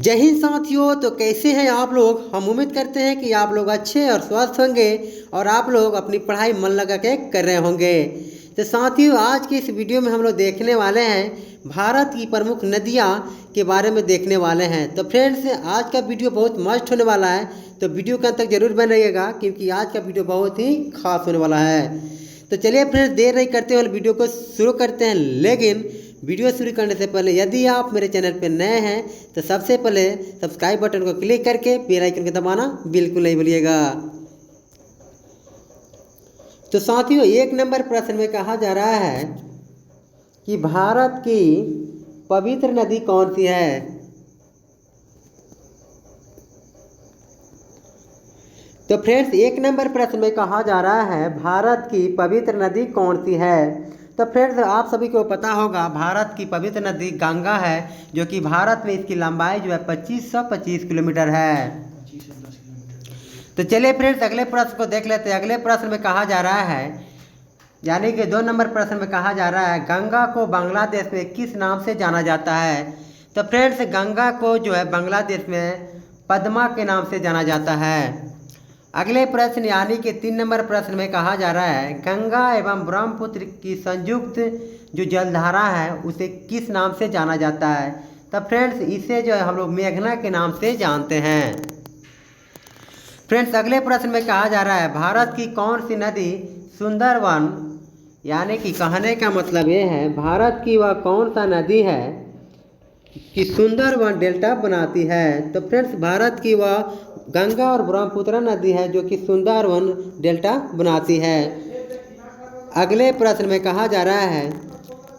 जय हिंद साथियों। तो कैसे हैं आप लोग। हम उम्मीद करते हैं कि आप लोग अच्छे और स्वस्थ होंगे और आप लोग अपनी पढ़ाई मन लगा के कर रहे होंगे। तो साथियों, आज की इस वीडियो में हम लोग देखने वाले हैं भारत की प्रमुख नदियां के बारे में देखने वाले हैं। तो फ्रेंड्स, आज का वीडियो बहुत मस्त होने वाला है, तो वीडियो के अंत तक जरूर बने रहिएगा क्योंकि आज का वीडियो बहुत ही खास होने वाला है। तो चलिए फ्रेंड्स, देर नहीं करते हुए वीडियो को शुरू करते हैं। लेकिन वीडियो शुरू करने से पहले यदि आप मेरे चैनल पर नए हैं तो सबसे पहले सब्सक्राइब बटन को क्लिक करके बेल आइकन को दबाना बिल्कुल नहीं भूलिएगा। तो साथियों, एक नंबर प्रश्न में कहा जा रहा है कि भारत की पवित्र नदी कौन सी है। तो फ्रेंड्स, एक नंबर प्रश्न में कहा जा रहा है भारत की पवित्र नदी कौन सी है। तो फ्रेंड्स, आप सभी को पता होगा भारत की पवित्र नदी गंगा है, जो कि भारत में इसकी लंबाई जो है 2525 किलोमीटर है। तो चलिए फ्रेंड्स, अगले प्रश्न को देख लेते हैं। अगले प्रश्न में कहा जा रहा है, यानी कि 2 नंबर प्रश्न में कहा जा रहा है गंगा को बांग्लादेश में किस नाम से जाना जाता है। तो फ्रेंड्स, गंगा को जो है बांग्लादेश में पद्मा के नाम से जाना जाता है। अगले प्रश्न यानी कि 3 नंबर प्रश्न में कहा जा रहा है गंगा एवं ब्रह्मपुत्र की संयुक्त जो जलधारा है उसे किस नाम से जाना जाता है। तब फ्रेंड्स, इसे जो है हम लोग मेघना के नाम से जानते हैं। फ्रेंड्स, अगले प्रश्न में कहा जा रहा है भारत की कौन सी नदी सुंदरवन, यानी कि कहने का मतलब ये है भारत की वह कौन सा नदी है कि सुंदरवन डेल्टा बनाती है। तो फ्रेंड्स, भारत की वह गंगा और ब्रह्मपुत्र नदी है जो कि सुंदरवन डेल्टा बनाती है। अगले प्रश्न में कहा जा रहा है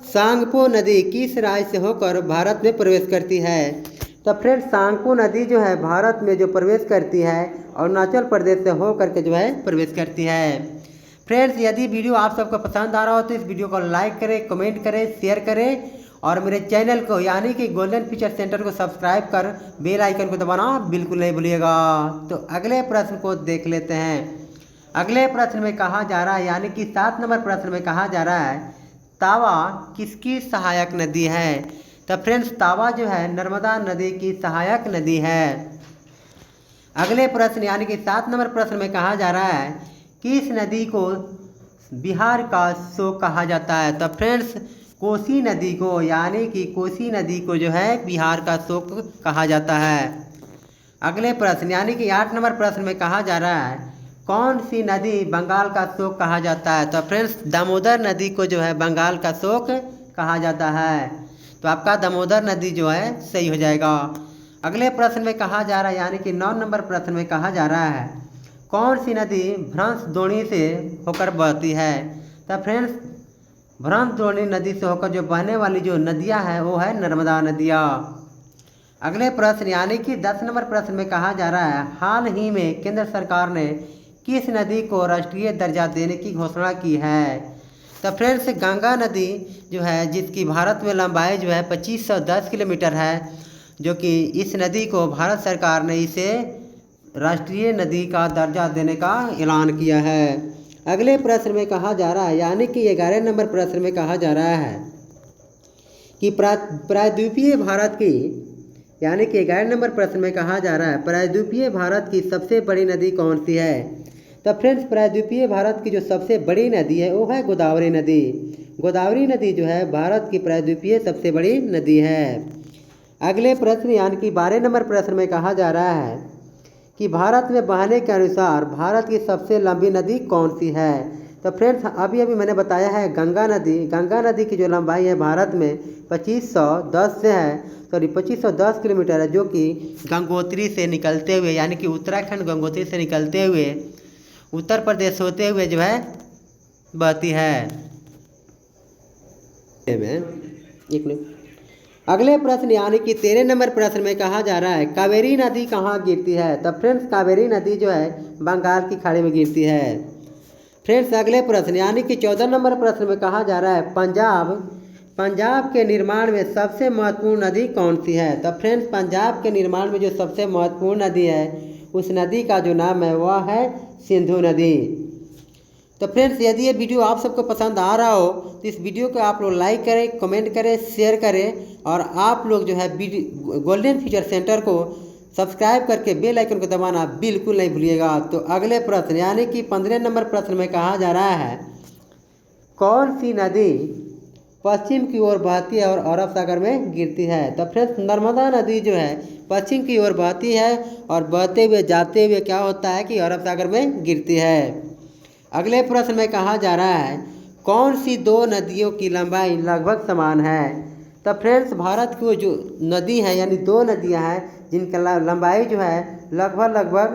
सांगपो नदी किस राज्य से होकर भारत में प्रवेश करती है। तो फ्रेंड्स, सांगपो नदी जो है भारत में जो प्रवेश करती है अरुणाचल प्रदेश से होकर के जो है प्रवेश करती है। फ्रेंड्स, यदि वीडियो आप सबको पसंद आ रहा हो तो इस वीडियो को लाइक करें, कमेंट करें, शेयर करें और मेरे चैनल को यानी कि गोल्डन फीचर सेंटर को सब्सक्राइब कर बेल आइकन को दबाना बिल्कुल नहीं भूलिएगा। तो अगले प्रश्न को देख लेते हैं। अगले प्रश्न में कहा जा रहा है, यानी कि 7 नंबर प्रश्न में कहा जा रहा है तावा किसकी सहायक नदी है। तो फ्रेंड्स, तावा जो है नर्मदा नदी की सहायक नदी है। अगले प्रश्न यानी कि 7 नंबर प्रश्न में कहा जा रहा है किस नदी को बिहार का शोक कहा जाता है। तो फ्रेंड्स, कोसी नदी को, यानी कि कोसी नदी को जो है बिहार का शोक कहा जाता है। अगले प्रश्न यानी कि 8 नंबर प्रश्न में कहा जा रहा है कौन सी नदी बंगाल का शोक कहा जाता है। तो फ्रेंड्स, दामोदर नदी को जो है बंगाल का शोक कहा जाता है। तो आपका दामोदर नदी जो है सही हो जाएगा। अगले प्रश्न में कहा जा रहा है, यानी कि 9 नंबर प्रश्न में कहा जा रहा है कौन सी नदी भ्रंश द्रोणी से होकर बहती है। तो फ्रेंड्स, भ्रंश द्रोणी नदी से होकर जो बहने वाली जो नदियां हैं वो है नर्मदा नदियाँ। अगले प्रश्न यानी कि 10 नंबर प्रश्न में कहा जा रहा है हाल ही में केंद्र सरकार ने किस नदी को राष्ट्रीय दर्जा देने की घोषणा की है। तो फ्रेंड्स, गंगा नदी जो है जिसकी भारत में लंबाई जो है 2510 किलोमीटर है, जो कि इस नदी को भारत सरकार ने इसे राष्ट्रीय नदी का दर्जा देने का ऐलान किया है। अगले प्रश्न में कहा जा रहा है, यानी कि 11 नंबर प्रश्न में कहा जा रहा है कि प्रायद्वीपीय भारत की, यानी कि 11 नंबर प्रश्न में कहा जा रहा है प्रायद्वीपीय भारत की सबसे बड़ी नदी कौन सी है। तो फ्रेंड्स, प्रायद्वीपीय भारत की जो सबसे बड़ी नदी है वो है गोदावरी नदी। गोदावरी नदी जो है भारत की प्रायद्वीपीय सबसे बड़ी नदी है। अगले प्रश्न यानी कि 12 नंबर प्रश्न में कहा जा रहा है कि भारत में बहने के अनुसार भारत की सबसे लंबी नदी कौन सी है। तो फ्रेंड्स, अभी मैंने बताया है गंगा नदी। गंगा नदी की जो लंबाई है भारत में 2510 किलोमीटर है, जो कि गंगोत्री से निकलते हुए, यानी कि उत्तराखंड गंगोत्री से निकलते हुए उत्तर प्रदेश होते हुए जो है बहती है। एक मिनट। अगले प्रश्न यानी कि 13 नंबर प्रश्न में कहा जा रहा है कावेरी नदी कहाँ गिरती है। तब फ्रेंड्स, कावेरी नदी जो है बंगाल की खाड़ी में गिरती है। फ्रेंड्स, अगले प्रश्न यानी कि 14 नंबर प्रश्न में कहा जा रहा है पंजाब के निर्माण में सबसे महत्वपूर्ण नदी कौन सी है। तब फ्रेंड्स, पंजाब के निर्माण में जो सबसे महत्वपूर्ण नदी है उस नदी का जो नाम है वह है सिंधु नदी। तो फ्रेंड्स, यदि ये वीडियो आप सबको पसंद आ रहा हो तो इस वीडियो को आप लोग लाइक करें, कमेंट करें, शेयर करें और आप लोग जो है गोल्डन फ्यूचर सेंटर को सब्सक्राइब करके बेल आइकन को दबाना बिल्कुल नहीं भूलिएगा। तो अगले प्रश्न यानी कि 15 नंबर प्रश्न में कहा जा रहा है, कौन सी नदी पश्चिम की ओर बहती है और अरब सागर में गिरती है? तो फ्रेंड्स, नर्मदा नदी जो है पश्चिम की ओर बहती है और बहते हुए जाते हुए क्या होता है कि अरब सागर में गिरती है। अगले प्रश्न में कहा जा रहा है, कौन सी दो नदियों की लंबाई लगभग समान है? तो फ्रेंड्स, भारत की जो नदी है यानी दो नदियां हैं जिनका लंबाई जो है लगभग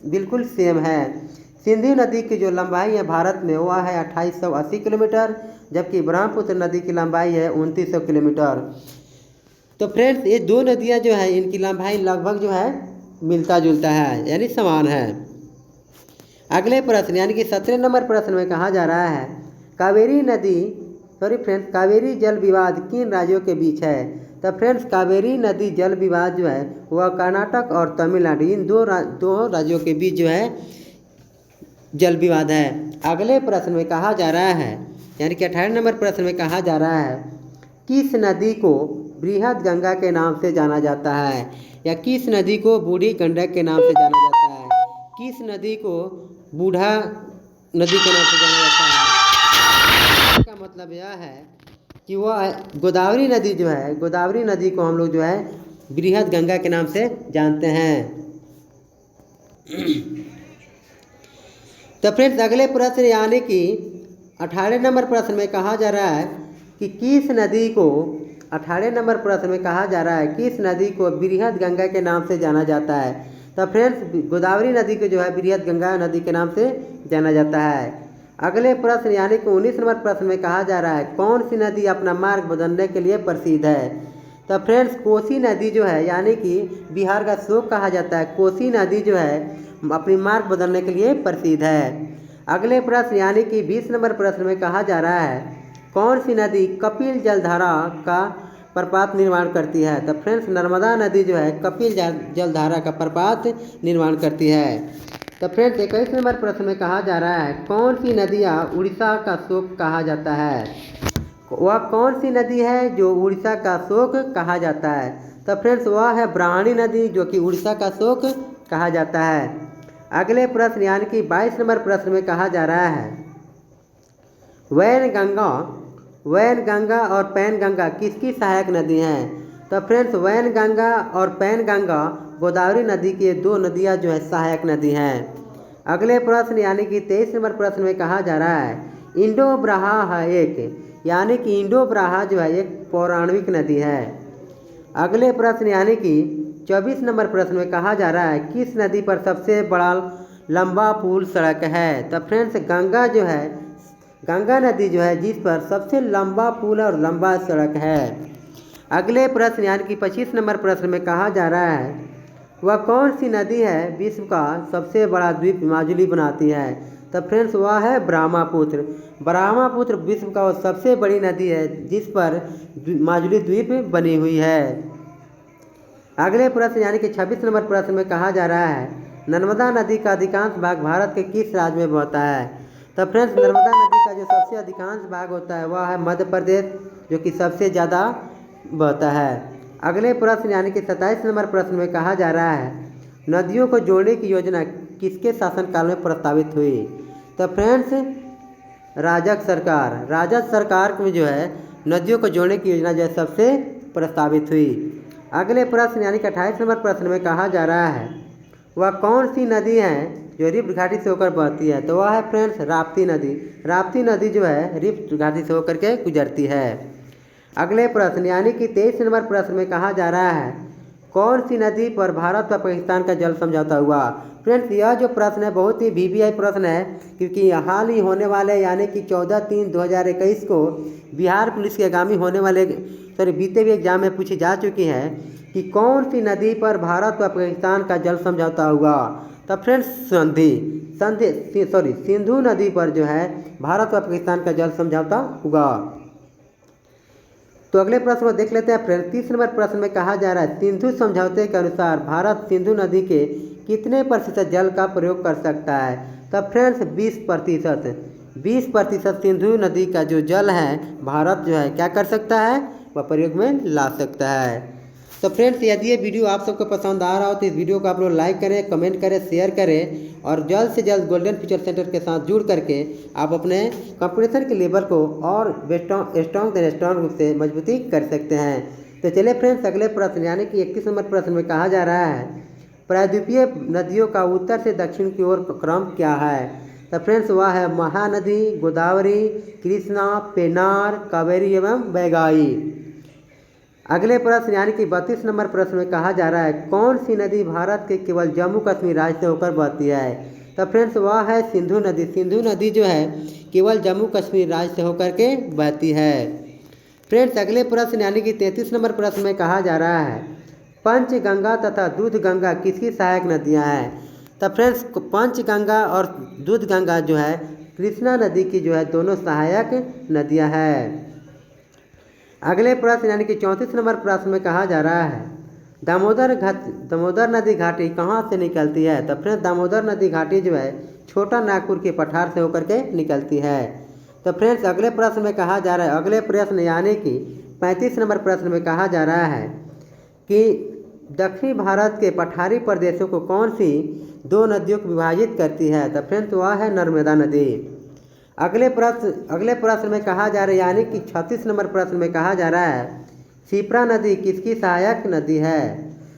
बिल्कुल सेम है। सिंधु नदी की जो लंबाई है भारत में वह है 2880 किलोमीटर, जबकि ब्रह्मपुत्र नदी की लंबाई है 2900 किलोमीटर। तो फ्रेंड्स, ये दो नदियां जो है इनकी लंबाई लगभग जो है मिलता जुलता है यानी समान है। अगले प्रश्न यानी कि 17 नंबर प्रश्न में कहा जा रहा है, कावेरी जल विवाद किन राज्यों के बीच है? तो फ्रेंड्स, कावेरी नदी जल विवाद जो है वह कर्नाटक और तमिलनाडु इन दो राज्यों के बीच जो है जल विवाद है। अगले प्रश्न में कहा जा रहा है यानी कि 18 नंबर प्रश्न में कहा जा रहा है, किस नदी को बृहद गंगा के नाम से जाना जाता है या किस नदी को बूढ़ी गंडक के नाम से जाना जाता है? किस नदी को बूढ़ा नदी के नाम से जाना जाता है? इसका मतलब यह है कि वह गोदावरी नदी जो है, गोदावरी नदी को हम लोग जो है बृहद गंगा के नाम से जानते हैं। तो फ्रेंड्स, अगले प्रश्न यानी कि 18 नंबर प्रश्न में कहा जा रहा है कि किस नदी को 18 नंबर प्रश्न में कहा जा रहा है किस नदी को बृहद गंगा के नाम से जाना जाता है? तो फ्रेंड्स, गोदावरी नदी को जो है बृहद गंगा नदी के नाम से जाना जाता है। अगले प्रश्न यानी कि 19 नंबर प्रश्न में कहा जा रहा है, कौन सी नदी अपना मार्ग बदलने के लिए प्रसिद्ध है? तो फ्रेंड्स, कोसी नदी जो है यानी कि बिहार का शोक कहा जाता है, कोसी नदी जो है अपनी मार्ग बदलने के लिए प्रसिद्ध है। अगले प्रश्न यानी कि 20 नंबर प्रश्न में कहा जा रहा है, कौन सी नदी कपिल जलधारा का प्रपात निर्माण करती है? तो फ्रेंड्स, नर्मदा नदी जो है कपिल जलधारा का प्रपात निर्माण करती है। तो फ्रेंड्स, 21 नंबर प्रश्न में कहा जा रहा है, कौन सी नदियाँ उड़ीसा का शोक कहा जाता है? वह कौन सी नदी है जो उड़ीसा का शोक कहा जाता है? तो फ्रेंड्स, वह है ब्राह्मणी नदी जो कि उड़ीसा का शोक कहा जाता है। अगले प्रश्न यानी कि 22 नंबर प्रश्न में कहा जा रहा है, वैनगंगा और पैनगंगा किसकी सहायक नदी हैं? तो फ्रेंड्स, वैनगंगा और पैनगंगा गोदावरी नदी की दो नदियां जो है सहायक नदी हैं। अगले प्रश्न यानी कि 23 नंबर प्रश्न में कहा जा रहा है, इंडो ब्राहा है एक यानी कि इंडो ब्राहा जो है एक पौराणिक नदी है। अगले प्रश्न यानी कि 24 नंबर प्रश्न में कहा जा रहा है, किस नदी पर सबसे बड़ा लंबा पुल सड़क है? तो फ्रेंड्स, गंगा नदी जो है जिस पर सबसे लंबा पुल और लंबा सड़क है। अगले प्रश्न यानी कि 25 नंबर प्रश्न में कहा जा रहा है, वह कौन सी नदी है विश्व का सबसे बड़ा द्वीप माजुली बनाती है? तो फ्रेंड्स, वह है ब्रह्मपुत्र। ब्रह्मपुत्र विश्व का वो सबसे बड़ी नदी है जिस पर माजुली द्वीप बनी हुई है। अगले प्रश्न यानी कि 26 नंबर प्रश्न में कहा जा रहा है, नर्मदा नदी का अधिकांश भाग भारत के किस राज्य में बहता है? तो फ्रेंड्स, नर्मदा नदी का जो सबसे अधिकांश भाग होता है वह है मध्य प्रदेश जो कि सबसे ज़्यादा बहता है। अगले प्रश्न यानी कि 27 नंबर प्रश्न में कहा जा रहा है, नदियों को जोड़ने की योजना किसके शासनकाल में प्रस्तावित हुई? तो फ्रेंड्स, राजद सरकार में जो है नदियों को जोड़ने की योजना जो है सबसे प्रस्तावित हुई। अगले प्रश्न यानी कि 28 नंबर प्रश्न में कहा जा रहा है, वह कौन सी नदी है जो रिफ्ट घाटी से होकर बहती है? तो वह है फ्रेंड्स राप्ती नदी। राप्ती नदी जो है रिफ्ट घाटी से होकर के गुजरती है। अगले प्रश्न यानी कि 23 नंबर प्रश्न में कहा जा रहा है, कौन सी नदी पर भारत व पाकिस्तान का जल समझौता हुआ? फ्रेंड्स, यह जो प्रश्न है बहुत ही वीवीआई प्रश्न है क्योंकि हाल ही होने वाले यानी कि 14/3/2021 को बिहार पुलिस के आगामी होने वाले बीते हुए एग्जाम में पूछी जा चुकी है कि कौन सी नदी पर भारत व पाकिस्तान का जल समझौता हुआ? तो फ्रेंड्स, सिंधु नदी पर जो है भारत व पाकिस्तान का जल समझौता हुआ। तो अगले प्रश्न को देख लेते हैं फ्रेंड्स। 30 नंबर प्रश्न में कहा जा रहा है, सिंधु समझौते के अनुसार भारत सिंधु नदी के कितने प्रतिशत जल का प्रयोग कर सकता है? तो फ्रेंड्स, 20%। 20% सिंधु नदी का जो जल है भारत जो है क्या कर सकता है, वह प्रयोग में ला सकता है। तो फ्रेंड्स, यदि ये वीडियो आप सबको पसंद आ रहा हो तो इस वीडियो को आप लोग लाइक करें, कमेंट करें, शेयर करें और जल्द से जल्द गोल्डन फ्यूचर सेंटर के साथ जुड़ करके आप अपने कंपटीशन के लेवल को और स्ट्रॉन्ग रूप से मजबूती कर सकते हैं। तो चलिए फ्रेंड्स, अगले प्रश्न यानी कि 31 नंबर प्रश्न में कहा जा रहा है प्रायद्वीपीय नदियों का उत्तर से दक्षिण की ओर क्रम क्या है। तो फ्रेंड्स, वह है महानदी, गोदावरी, कृष्णा, पेनार, कावेरी एवं बैगाई। अगले प्रश्न यानी कि 32 नंबर प्रश्न में कहा जा रहा है कौन सी नदी भारत के केवल जम्मू कश्मीर राज्य से होकर बहती है। तो फ्रेंड्स, वह है सिंधु नदी। सिंधु नदी जो है केवल जम्मू कश्मीर राज्य से होकर के बहती है। फ्रेंड्स, अगले प्रश्न यानी कि 33 नंबर प्रश्न में कहा जा रहा है पंचगंगा तथा दूधगंगा किसकी सहायक नदियां हैं। तो फ्रेंड्स, पंचगंगा और दूधगंगा जो है कृष्णा नदी की जो है दोनों सहायक नदियां हैं। अगले प्रश्न यानी कि 34 नंबर प्रश्न में कहा जा रहा है दामोदर नदी घाटी कहाँ से निकलती है। तो फ्रेंड्स, दामोदर नदी घाटी जो है छोटा नागपुर के पठार से होकर के निकलती है। तो फ्रेंड्स, अगले प्रश्न में कहा जा रहा है अगले प्रश्न यानी कि 35 नंबर प्रश्न में कहा जा रहा है कि दक्षिण भारत के पठारी प्रदेशों को कौन सी दो नदियों को विभाजित करती है। तो फ्रेंड्स, वह है नर्मदा नदी। अगले प्रश्न में कहा जा रहा है यानी कि 36 नंबर प्रश्न में कहा जा रहा है शिप्रा नदी किसकी सहायक नदी है।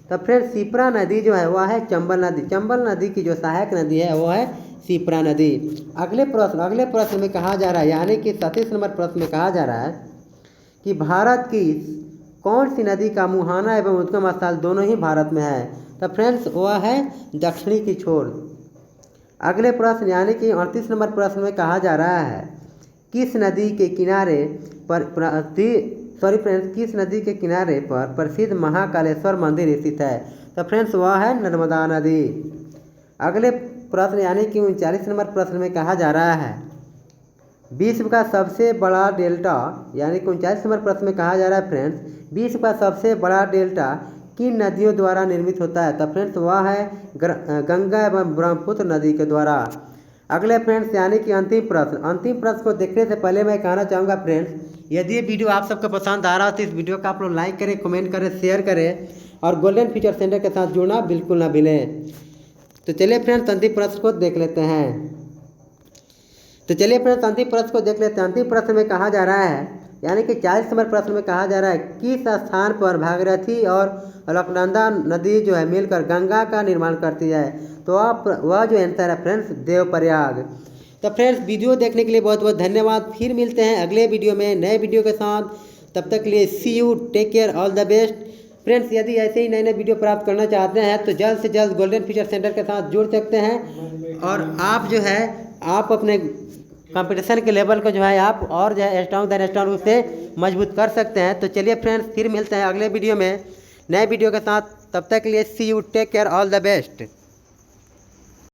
तो फ्रेंड्स, शिप्रा नदी जो है वह है चंबल नदी। चंबल नदी की जो सहायक नदी है वह है शिप्रा नदी। अगले प्रश्न में कहा जा रहा है यानी कि 37 नंबर प्रश्न में कहा जा रहा है कि भारत की कौन सी नदी का मुहाना एवं उद्गम स्थल दोनों ही भारत में है। तो फ्रेंड्स, वह है दक्षिणी की छोर। अगले प्रश्न यानी कि 38 नंबर प्रश्न में कहा जा रहा है किस नदी के किनारे पर प्रसिद्ध महाकालेश्वर मंदिर स्थित है। तो फ्रेंड्स, वह है नर्मदा नदी। अगले प्रश्न यानी कि 39 नंबर प्रश्न में कहा जा रहा है विश्व का सबसे बड़ा डेल्टा यानी कि 39 नंबर प्रश्न में कहा जा रहा है फ्रेंड्स विश्व का सबसे बड़ा डेल्टा किन नदियों द्वारा निर्मित होता है। तो फ्रेंड्स, वह है गंगा एवं ब्रह्मपुत्र नदी के द्वारा। अगले फ्रेंड्स यानी कि अंतिम प्रश्न को देखने से पहले मैं कहना चाहूँगा फ्रेंड्स, यदि ये वीडियो आप सबको पसंद आ रहा हो तो इस वीडियो को आप लोग लाइक करें, कमेंट करें, शेयर करें और गोल्डन फ्यूचर सेंटर के साथ जुड़ना बिल्कुल ना भूलें। तो चलिए फ्रेंड्स, अंतिम प्रश्न को देख लेते हैं। अंतिम प्रश्न में कहा जा रहा है यानी कि 40 नंबर प्रश्न में कहा जा रहा है किस स्थान पर भागीरथी और अलकनंदा नदी जो है मिलकर गंगा का निर्माण करती है। तो वह जो आंसर है फ्रेंड्स देवप्रयाग। तो फ्रेंड्स, वीडियो देखने के लिए बहुत बहुत धन्यवाद। फिर मिलते हैं अगले वीडियो में नए वीडियो के साथ। तब तक के लिए see you, take care, all the best. Friends, यदि ऐसे ही नए वीडियो प्राप्त करना चाहते हैं तो जल्द से जल्द गोल्डन फ्यूचर सेंटर के साथ जुड़ सकते हैं और आप जो है आप अपने कंपटीशन के लेवल को जो है आप और जो है स्ट्रॉन्ग रूप से मजबूत कर सकते हैं। तो चलिए फ्रेंड्स, फिर मिलते हैं अगले वीडियो में नए वीडियो के साथ। तब तक के लिए see you, take care, all the best.